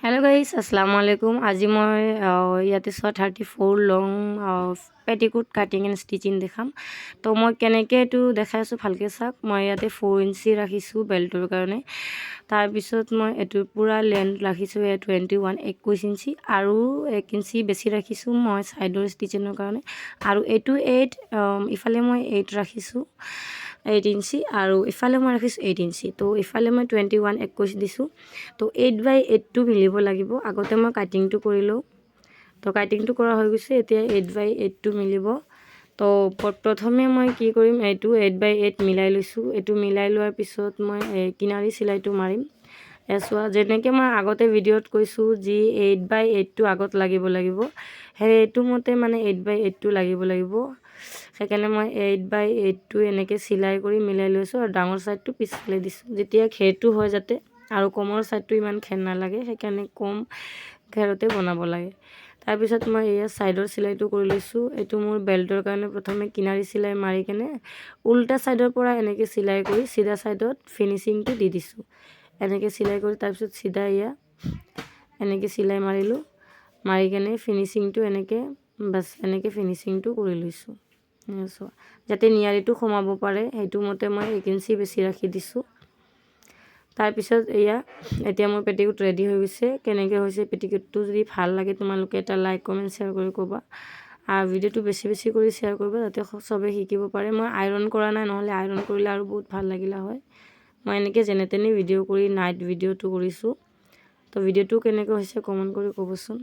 Hello guys अस्सलाम वालेकुम। आज मैं इते 34 लং पेटिकोट काटिंग एंड स्टिचिंग देखाम। तो मैं केनेके देखा भालके चाक। मैं इते 4 इंची राखिसु बेल्टर कारण। तार पिছত मैं एटुर पूरा लेंथ राखिसु 21 इंची और 1 इंची बेसी राखिसु मैं साइडर स्टिचिंग कारण। और एटु 8 इफाले मैं 8 राखिसु 8 इंची और इफाले मैं राखिसु 8 इंची। तो इफाले मैं 21 दिसु। तो 8/8 टू मिलिब लागिब। आगते मैं काटिंग तो करिलो। तो काटिंग तो करा हो गइसे एतिया 8/8 टू मिलिब। तो प्रथमे मैं कि करिम एटु 8/8 मिलाई लैसु। एटु मिलाई लोৱাৰ पिছত मैं किनारी सिलाइटो मारिम। एसुआ जेनेके मैं आगते भिडिओत কৈছো जी 8/8 टू आगत লাগিব हे एटु मते माने 8/8 टू লাগিব सेकेंडे मैं 8/8 टू एनेके सिलाई करि मिलाई लैसु और डाঙर साइडटो पिछफाले दिसु। जेतिया घेरटो হয় যাতে और कमर साइडटो इमान घेर नालागे सेकाৰণে कम घेरते बनाब लागे। तार पिছত मैं एया साइडर सिलाइटो करि लैसु। एटु मोर बेल्टर কাৰণে प्रथमे किनारी सिलाई मारि केने उल्टा साइडर পৰা एनेके सिलाई करि सीधा साइडत फिनिशिंग तो दि दिसु। एनेके सिलाई करि तार पिছত सीधा एया एनेके सिलाई मारिलो। मारि केने फिनिशिंग तो एनेके बस एनेके फिनिशिंग तो करि लैसु। যাতে নিয়াৰিটো সোমাব পাৰে হেতু মতে মই 1 ইঞ্চি বেছি ৰাখি দিছো। तार पिছত एया एतिया मोर पेटिकोट रेडी हो गइसे। केनेके होइसे पेटिकोटটো যদি ভাল লাগে তোমালোকে এটা লাইক কমেন্ট শেয়াर কৰি কবা আৰ ভিডিওটো বেছি বেছি কৰি শেয়াৰ কৰিবা যাতে সবে শিকিব পাৰে। মই আইৰন কৰা নাই নহলে আইৰন কৰিলে আৰু বহুত ভাল লাগিলা হয়। মই এনেকে যেনে তেনে ভিডিও কৰি নাইট ভিডিওটো কৰিছো। তো ভিডিওটো কেনেকে হৈছে কমেন্ট কৰি কবচোন।